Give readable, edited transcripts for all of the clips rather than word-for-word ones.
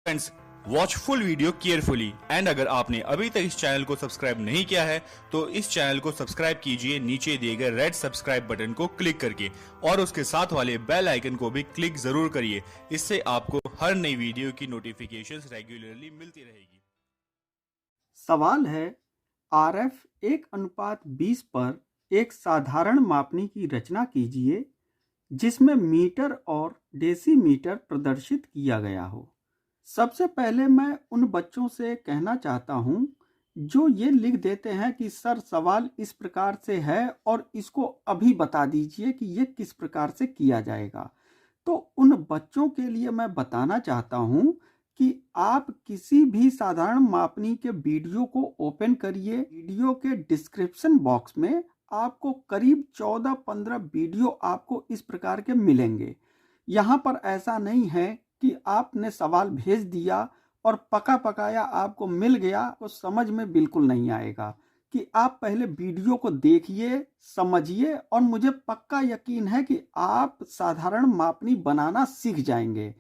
Friends, watch full video carefully and अगर आपने अभी तक इस चैनल को सब्सक्राइब नहीं किया है तो इस चैनल को सब्सक्राइब कीजिए नीचे दिए गए रेड सब्सक्राइब बटन को क्लिक करके और उसके साथ वाले बेल आइकन को भी क्लिक जरूर करिए। इससे आपको हर नई वीडियो की नोटिफिकेशंस रेगुलरली मिलती रहेगी। सवाल है, RF 1:20 पर एक साधारण मापनी की रचना कीजिए जिसमें मीटर और डेसीमीटर प्रदर्शित किया गया हो। सबसे पहले मैं उन बच्चों से कहना चाहता हूं जो ये लिख देते हैं कि सर सवाल इस प्रकार से है और इसको अभी बता दीजिए कि ये किस प्रकार से किया जाएगा। तो उन बच्चों के लिए मैं बताना चाहता हूं कि आप किसी भी साधारण मापनी के वीडियो को ओपन करिए। वीडियो के डिस्क्रिप्शन बॉक्स में आपको करीब 14-15 वीडियो आपको इस प्रकार के मिलेंगे। यहाँ पर ऐसा नहीं है कि आपने सवाल भेज दिया और पका पकाया आपको मिल गया, तो समझ में बिल्कुल नहीं आएगा। कि आप पहले वीडियो को देखिए, समझिए और मुझे पक्का यकीन है कि आप साधारण मापनी बनाना सीख जाएंगे।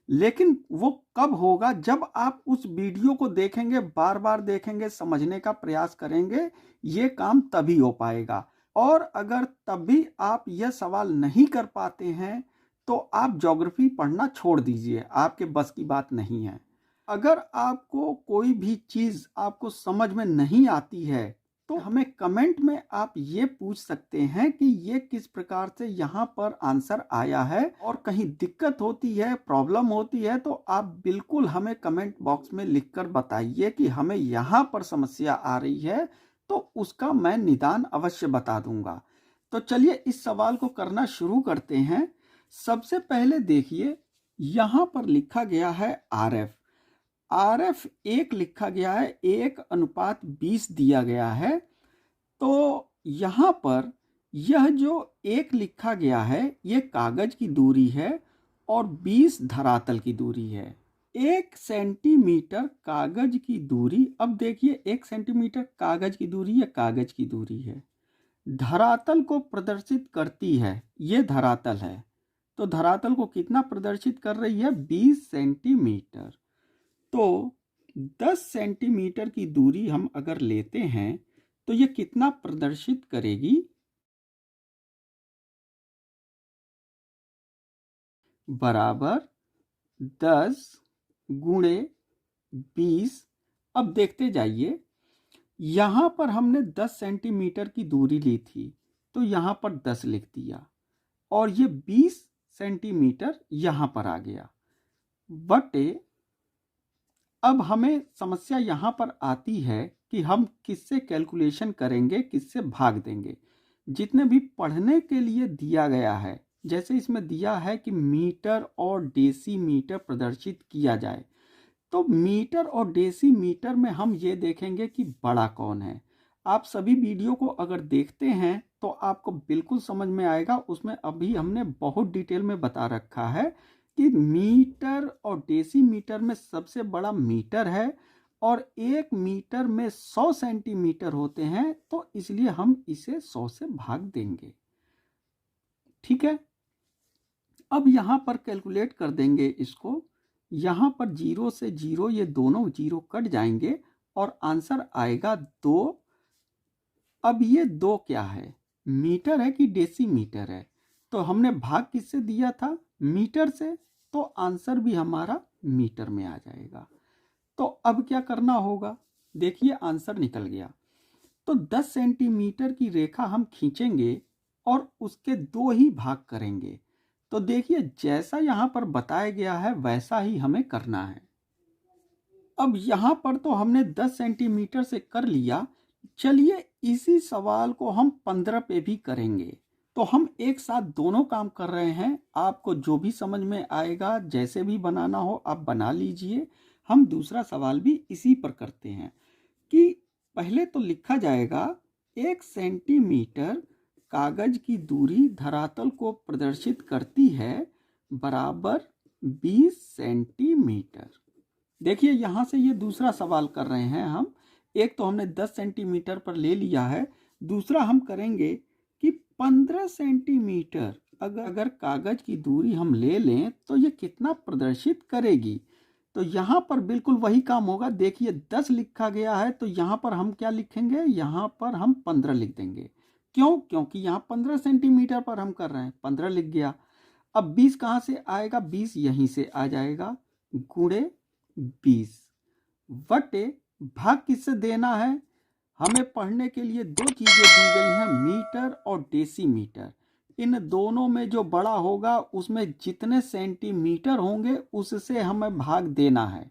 लेकिन वो कब होगा? जब आप उस वीडियो को देखेंगे, बार बार देखेंगे, समझने का प्रयास करेंगे, ये काम तभी हो पाएगा। और अगर तब भी आप यह सवाल नहीं कर पाते हैं तो आप ज्योग्राफी पढ़ना छोड़ दीजिए, आपके बस की बात नहीं है। अगर आपको कोई भी चीज़ आपको समझ में नहीं आती है तो हमें कमेंट में आप ये पूछ सकते हैं कि ये किस प्रकार से यहाँ पर आंसर आया है, और कहीं दिक्कत होती है, प्रॉब्लम होती है तो आप बिल्कुल हमें कमेंट बॉक्स में लिखकर बताइए कि हमें यहाँ पर समस्या आ रही है, तो उसका मैं निदान अवश्य बता दूंगा। तो चलिए इस सवाल को करना शुरू करते हैं। सबसे पहले देखिए, यहाँ पर लिखा गया है RF 1 लिखा गया है, 1:20 दिया गया है। तो यहाँ पर यह जो 1 लिखा गया है ये कागज की दूरी है और 20 धरातल की दूरी है। 1 सेंटीमीटर कागज की दूरी, अब देखिए 1 सेंटीमीटर कागज की दूरी या कागज की दूरी है, धरातल को प्रदर्शित करती है, ये धरातल है। तो धरातल को कितना प्रदर्शित कर रही है? 20 सेंटीमीटर। तो 10 सेंटीमीटर की दूरी हम अगर लेते हैं तो ये कितना प्रदर्शित करेगी? बराबर 10 गुणे 20। अब देखते जाइए, यहाँ पर हमने 10 सेंटीमीटर की दूरी ली थी तो यहाँ पर 10 लिख दिया और ये 20 सेंटीमीटर यहाँ पर आ गया बटे। अब हमें समस्या यहाँ पर आती है कि हम किससे कैलकुलेशन करेंगे, किससे भाग देंगे। जितने भी पढ़ने के लिए दिया गया है, जैसे इसमें दिया है कि मीटर और डेसीमीटर प्रदर्शित किया जाए, तो मीटर और डेसीमीटर में हम ये देखेंगे कि बड़ा कौन है। आप सभी वीडियो को अगर देखते हैं तो आपको बिल्कुल समझ में आएगा, उसमें अभी हमने बहुत डिटेल में बता रखा है कि मीटर और डेसीमीटर में सबसे बड़ा मीटर है और 1 मीटर में 100 सेंटीमीटर होते हैं, तो इसलिए हम इसे 100 से भाग देंगे। ठीक है, अब यहाँ पर कैलकुलेट कर देंगे इसको। यहाँ पर 0 से 0 ये दोनों 0 कट जाएंगे और आंसर आएगा 2। अब ये 2 क्या है? मीटर है कि डेसीमीटर है? तो हमने भाग किससे दिया था? मीटर से, तो आंसर भी हमारा मीटर में आ जाएगा। तो अब क्या करना होगा? देखिए आंसर निकल गया। तो 10 सेंटीमीटर की रेखा हम खींचेंगे और उसके 2 ही भाग करेंगे। तो देखिए जैसा यहाँ पर बताया गया है वैसा ही हमें करना है। अब यहाँ पर तो हमने 10 सेंटीमीटर से कर लिया, चलिए इसी सवाल को हम 15 पे भी करेंगे। तो हम एक साथ दोनों काम कर रहे हैं, आपको जो भी समझ में आएगा, जैसे भी बनाना हो आप बना लीजिए। हम दूसरा सवाल भी इसी पर करते हैं कि पहले तो लिखा जाएगा 1 सेंटीमीटर कागज की दूरी धरातल को प्रदर्शित करती है बराबर 20 सेंटीमीटर। देखिए यहाँ से ये दूसरा सवाल कर रहे हैं हम। एक तो हमने 10 सेंटीमीटर पर ले लिया है, दूसरा हम करेंगे कि 15 सेंटीमीटर अगर कागज की दूरी हम ले लें तो ये कितना प्रदर्शित करेगी। तो यहाँ पर बिल्कुल वही काम होगा। देखिए 10 लिखा गया है तो यहाँ पर हम क्या लिखेंगे, यहाँ पर हम 15 लिख देंगे। क्यों? क्योंकि यहाँ 15 सेंटीमीटर पर हम कर रहे हैं, 15 लिख गया। अब 20 कहाँ से आएगा, 20 यहीं से आ जाएगा, गुणे 20 वटे भाग किससे देना है। हमें पढ़ने के लिए दो चीजें दी गई हैं, मीटर और डेसीमीटर। इन दोनों में जो बड़ा होगा उसमें जितने सेंटीमीटर होंगे उससे हमें भाग देना है।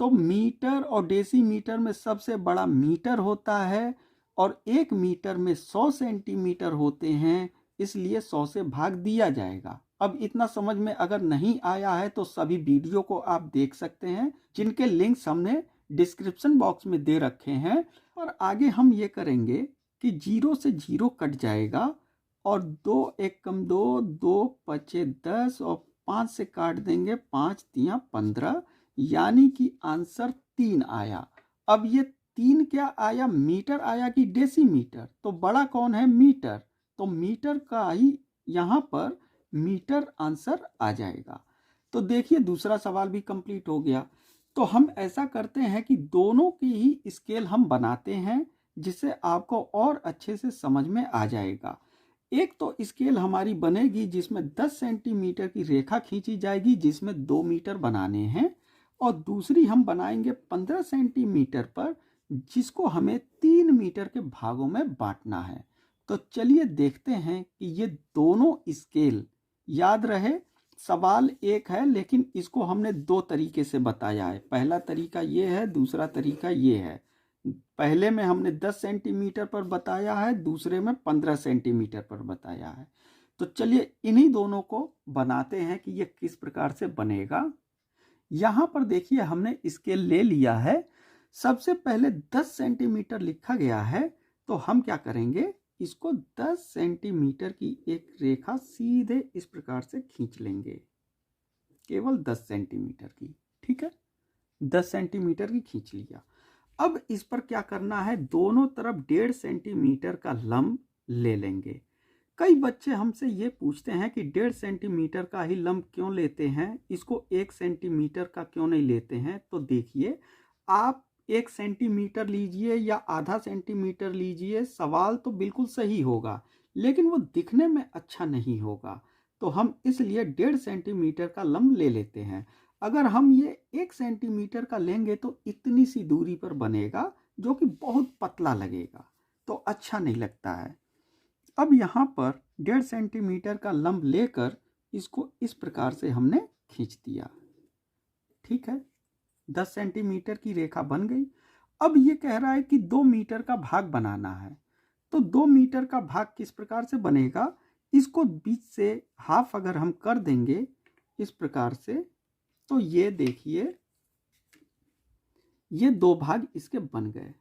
तो मीटर और डेसीमीटर में सबसे बड़ा मीटर होता है और 1 मीटर में 100 सेंटीमीटर होते हैं, इसलिए 100 से भाग दिया जाएगा। अब इतना समझ में अगर नहीं आया है तो सभी वीडियो को आप देख सकते हैं, जिनके लिंक्स हमने डिस्क्रिप्शन बॉक्स में दे रखे हैं। और आगे हम ये करेंगे कि 0 से 0 कट जाएगा और 2 एक कम 2, 2 पचे 10 और 5 से काट देंगे, 5 तिया 15, यानी कि आंसर 3 आया। अब ये 3 क्या आया, मीटर आया कि डेसीमीटर? तो बड़ा कौन है, मीटर। तो मीटर का ही यहाँ पर मीटर आंसर आ जाएगा। तो देखिए दूसरा सवाल भी कंप्लीट हो गया। तो हम ऐसा करते हैं कि दोनों की ही स्केल हम बनाते हैं, जिससे आपको और अच्छे से समझ में आ जाएगा। एक तो स्केल हमारी बनेगी जिसमें 10 सेंटीमीटर की रेखा खींची जाएगी, जिसमें 2 मीटर बनाने हैं, और दूसरी हम बनाएंगे 15 सेंटीमीटर पर, जिसको हमें 3 मीटर के भागों में बांटना है। तो चलिए देखते हैं कि ये दोनों स्केल, याद रहे सवाल एक है लेकिन इसको हमने 2 तरीके से बताया है। पहला तरीका ये है, दूसरा तरीका ये है। पहले में हमने 10 सेंटीमीटर पर बताया है, दूसरे में 15 सेंटीमीटर पर बताया है। तो चलिए इन्हीं दोनों को बनाते हैं कि ये किस प्रकार से बनेगा। यहाँ पर देखिए हमने स्केल ले लिया है। सबसे पहले 10 सेंटीमीटर लिखा गया है, तो हम क्या करेंगे, इसको 10 सेंटीमीटर की एक रेखा सीधे इस प्रकार से खींच लेंगे, केवल 10 सेंटीमीटर की। ठीक है, 10 सेंटीमीटर की खींच लिया। अब इस पर क्या करना है, दोनों तरफ 1.5 सेंटीमीटर का लंब ले लेंगे। कई बच्चे हमसे ये पूछते हैं कि 1.5 सेंटीमीटर का ही लंब क्यों लेते हैं, इसको 1 सेंटीमीटर का क्यों नहीं लेते हैं। तो देखिए, आप 1 सेंटीमीटर लीजिए या आधा सेंटीमीटर लीजिए, सवाल तो बिल्कुल सही होगा, लेकिन वो दिखने में अच्छा नहीं होगा। तो हम इसलिए 1.5 सेंटीमीटर का लंब ले लेते हैं। अगर हम ये 1 सेंटीमीटर का लेंगे तो इतनी सी दूरी पर बनेगा, जो कि बहुत पतला लगेगा, तो अच्छा नहीं लगता है। अब यहाँ पर 1.5 सेंटीमीटर का लंब लेकर इसको इस प्रकार से हमने खींच दिया। ठीक है, 10 सेंटीमीटर की रेखा बन गई। अब ये कह रहा है कि 2 मीटर का भाग बनाना है। तो 2 मीटर का भाग किस प्रकार से बनेगा, इसको बीच से हाफ अगर हम कर देंगे इस प्रकार से, तो ये देखिए ये 2 भाग इसके बन गए।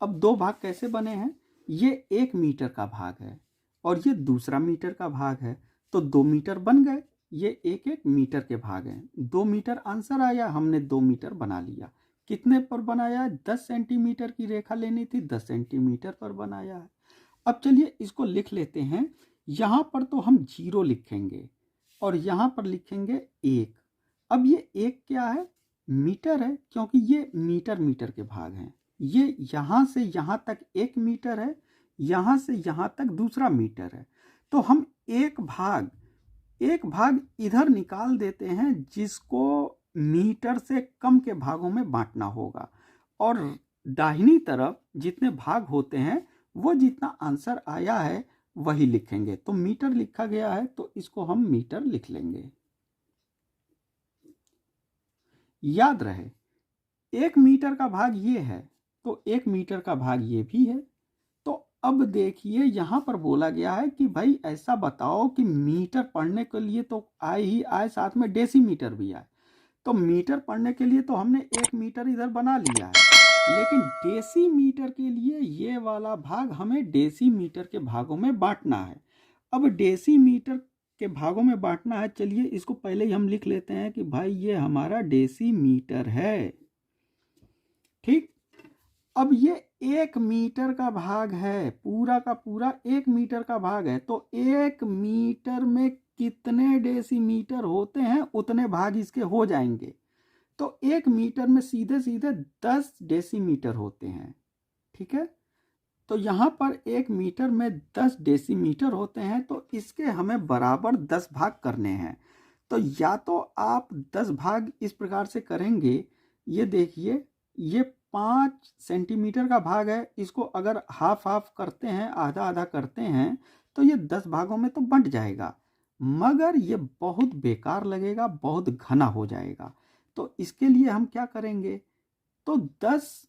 अब 2 भाग कैसे बने हैं, ये 1 मीटर का भाग है और ये दूसरा मीटर का भाग है, तो 2 मीटर बन गए। ये 1-1 मीटर के भाग हैं, 2 मीटर आंसर आया। हमने 2 मीटर बना लिया। कितने पर बनाया, 10 सेंटीमीटर की रेखा लेनी थी, 10 सेंटीमीटर पर बनाया है। अब चलिए इसको लिख लेते हैं। यहाँ पर तो हम 0 लिखेंगे और यहाँ पर लिखेंगे 1। अब ये 1 क्या है, मीटर है, क्योंकि ये मीटर मीटर के भाग हैं। ये यहाँ से यहाँ तक 1 मीटर है, यहाँ से यहाँ तक दूसरा मीटर है। तो हम एक भाग इधर निकाल देते हैं, जिसको मीटर से कम के भागों में बांटना होगा, और दाहिनी तरफ जितने भाग होते हैं वो जितना आंसर आया है वही लिखेंगे। तो मीटर लिखा गया है तो इसको हम मीटर लिख लेंगे। याद रहे 1 मीटर का भाग ये है, तो 1 मीटर का भाग ये भी है। तो अब देखिए यहाँ पर बोला गया है कि भाई ऐसा बताओ कि मीटर पढ़ने के लिए तो आए ही आए, साथ में डेसीमीटर भी आए। तो मीटर पढ़ने के लिए तो हमने 1 मीटर इधर बना लिया है, लेकिन डेसीमीटर के लिए ये वाला भाग हमें डेसीमीटर के भागों में बांटना है। अब डेसीमीटर के भागों में बांटना है, चलिए इसको पहले ही हम लिख लेते हैं कि भाई ये हमारा डेसीमीटर है। ठीक, अब ये 1 मीटर का भाग है, पूरा का पूरा 1 मीटर का भाग है। तो 1 मीटर में कितने डेसीमीटर होते हैं उतने भाग इसके हो जाएंगे। तो 1 मीटर में सीधे सीधे 10 डेसीमीटर होते हैं। ठीक है, तो यहाँ पर 1 मीटर में 10 डेसीमीटर होते हैं, तो इसके हमें बराबर 10 भाग करने हैं। तो या तो आप 10 भाग इस प्रकार से करेंगे, ये देखिए ये 5 सेंटीमीटर का भाग है, इसको अगर हाफ हाफ करते हैं, आधा आधा करते हैं, तो ये 10 भागों में तो बंट जाएगा, मगर ये बहुत बेकार लगेगा, बहुत घना हो जाएगा। तो इसके लिए हम क्या करेंगे, तो 10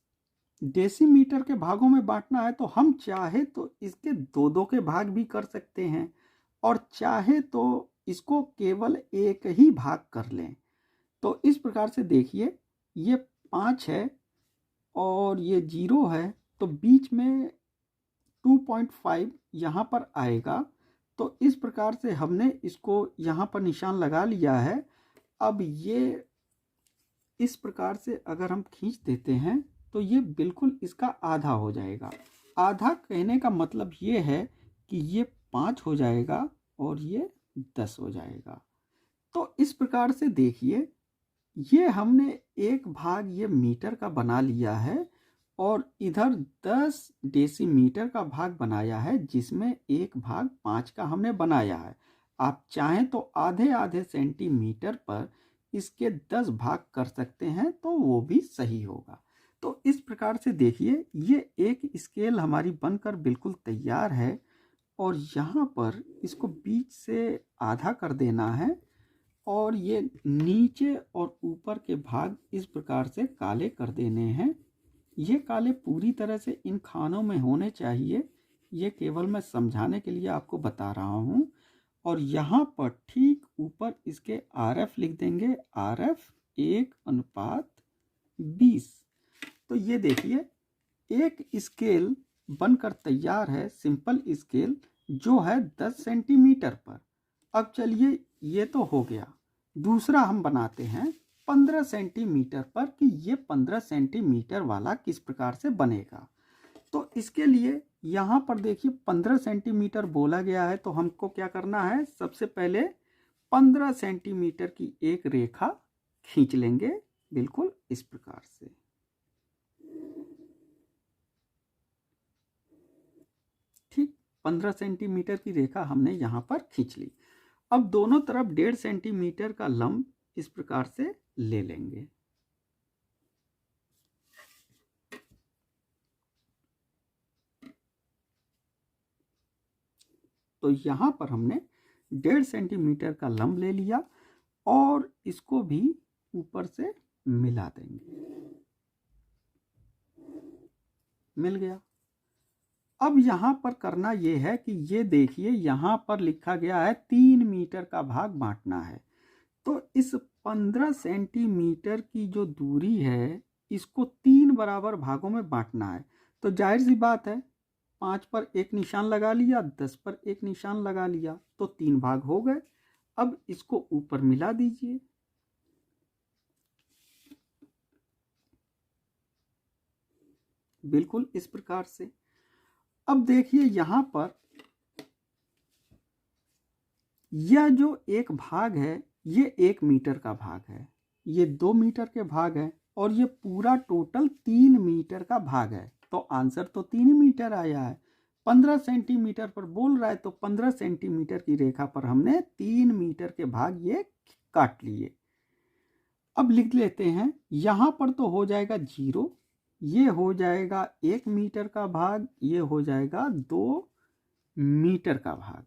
डेसीमीटर के भागों में बांटना है, तो हम चाहे तो इसके दो दो के भाग भी कर सकते हैं, और चाहे तो इसको केवल एक ही भाग कर लें। तो इस प्रकार से देखिए ये 5 है और ये 0 है, तो बीच में 2.5 यहाँ पर आएगा। तो इस प्रकार से हमने इसको यहाँ पर निशान लगा लिया है। अब ये इस प्रकार से अगर हम खींच देते हैं तो ये बिल्कुल इसका आधा हो जाएगा। आधा कहने का मतलब ये है कि ये 5 हो जाएगा और ये 10 हो जाएगा। तो इस प्रकार से देखिए ये हमने एक भाग ये मीटर का बना लिया है और इधर 10 डेसीमीटर का भाग बनाया है, जिसमें एक भाग 5 का हमने बनाया है। आप चाहें तो आधे आधे सेंटीमीटर पर इसके 10 भाग कर सकते हैं, तो वो भी सही होगा। तो इस प्रकार से देखिए ये एक स्केल हमारी बनकर बिल्कुल तैयार है, और यहाँ पर इसको बीच से आधा कर देना है, और ये नीचे और ऊपर के भाग इस प्रकार से काले कर देने हैं। ये काले पूरी तरह से इन खानों में होने चाहिए, ये केवल मैं समझाने के लिए आपको बता रहा हूँ। और यहाँ पर ठीक ऊपर इसके RF लिख देंगे, RF 1:20। तो ये देखिए एक स्केल बनकर तैयार है, सिंपल स्केल जो है 10 सेंटीमीटर पर। अब चलिए ये तो हो गया, दूसरा हम बनाते हैं 15 सेंटीमीटर पर कि ये 15 सेंटीमीटर वाला किस प्रकार से बनेगा। तो इसके लिए यहाँ पर देखिए 15 सेंटीमीटर बोला गया है, तो हमको क्या करना है, सबसे पहले 15 सेंटीमीटर की एक रेखा खींच लेंगे, बिल्कुल इस प्रकार से। ठीक, 15 सेंटीमीटर की रेखा हमने यहाँ पर खींच ली। अब दोनों तरफ 1.5 सेंटीमीटर का लंब इस प्रकार से ले लेंगे। तो यहाँ पर हमने 1.5 सेंटीमीटर का लंब ले लिया और इसको भी ऊपर से मिला देंगे, मिल गया। अब यहाँ पर करना ये है कि ये देखिए यहाँ पर लिखा गया है 3 मीटर का भाग बांटना है। तो इस 15 सेंटीमीटर की जो दूरी है इसको 3 बराबर भागों में बांटना है। तो जाहिर सी बात है 5 पर एक निशान लगा लिया, 10 पर एक निशान लगा लिया, तो 3 भाग हो गए। अब इसको ऊपर मिला दीजिए, बिल्कुल इस प्रकार से। अब देखिए यहाँ पर यह जो एक भाग है ये 1 मीटर का भाग है, ये 2 मीटर के भाग है, और ये पूरा टोटल 3 मीटर का भाग है। तो आंसर तो 3 मीटर आया है। 15 सेंटीमीटर पर बोल रहा है, तो 15 सेंटीमीटर की रेखा पर हमने 3 मीटर के भाग ये काट लिए। अब लिख लेते हैं, यहाँ पर तो हो जाएगा 0, ये हो जाएगा 1 मीटर का भाग, ये हो जाएगा 2 मीटर का भाग।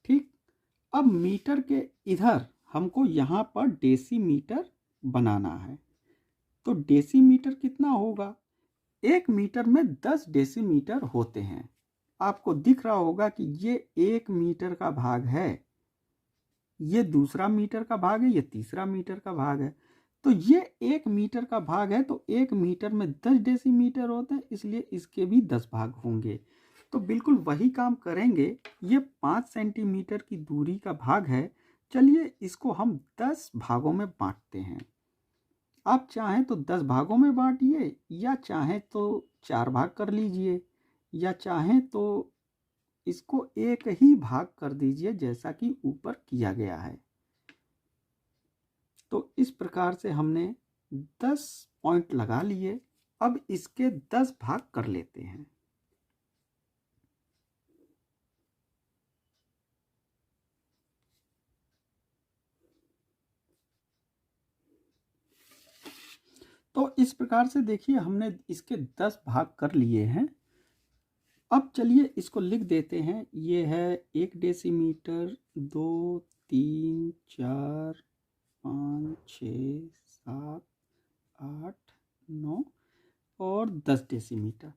ठीक, अब मीटर के इधर हमको यहाँ पर डेसीमीटर बनाना है। तो डेसीमीटर कितना होगा, 1 मीटर में 10 डेसीमीटर होते हैं। आपको दिख रहा होगा कि ये 1 मीटर का भाग है, ये दूसरा मीटर का भाग है, ये तीसरा मीटर का भाग है। तो ये 1 मीटर का भाग है, तो 1 मीटर में 10 डेसीमीटर होते हैं, इसलिए इसके भी 10 भाग होंगे। तो बिल्कुल वही काम करेंगे। ये 5 सेंटीमीटर की दूरी का भाग है, चलिए इसको हम 10 भागों में बांटते हैं। आप चाहें तो 10 भागों में बांटिए, या चाहें तो 4 भाग कर लीजिए, या चाहें तो इसको एक ही भाग कर दीजिए जैसा कि ऊपर किया गया है। तो इस प्रकार से हमने 10 पॉइंट लगा लिए। अब इसके 10 भाग कर लेते हैं। तो इस प्रकार से देखिए हमने इसके 10 भाग कर लिए हैं। अब चलिए इसको लिख देते हैं। ये है 1 डेसीमीटर, 2, 3, 4, 5, 6, 7, 8, 9 और 10 डेसीमीटर।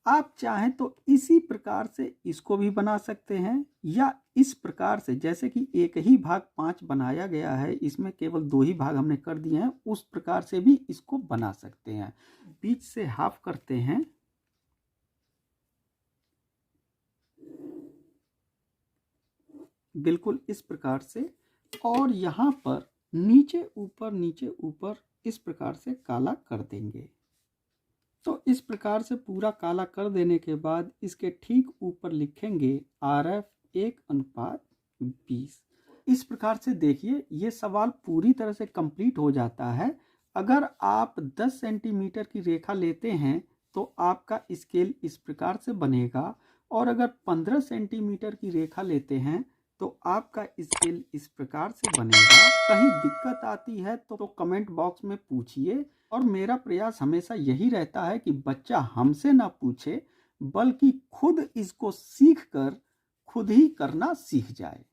आप चाहें तो इसी प्रकार से इसको भी बना सकते हैं, या इस प्रकार से, जैसे कि एक ही भाग 5 बनाया गया है, इसमें केवल 2 ही भाग हमने कर दिए हैं, उस प्रकार से भी इसको बना सकते हैं। बीच से हाफ करते हैं। बिल्कुल इस प्रकार से, और यहाँ पर नीचे ऊपर इस प्रकार से काला कर देंगे। तो इस प्रकार से पूरा काला कर देने के बाद इसके ठीक ऊपर लिखेंगे RF 1:20। इस प्रकार से देखिए ये सवाल पूरी तरह से कंप्लीट हो जाता है। अगर आप 10 सेंटीमीटर की रेखा लेते हैं तो आपका स्केल इस प्रकार से बनेगा, और अगर 15 सेंटीमीटर की रेखा लेते हैं तो आपका स्केल इस प्रकार से बनेगा। कहीं दिक्कत आती है तो कमेंट बॉक्स में पूछिए, और मेरा प्रयास हमेशा यही रहता है कि बच्चा हमसे ना पूछे बल्कि खुद इसको सीख कर खुद ही करना सीख जाए।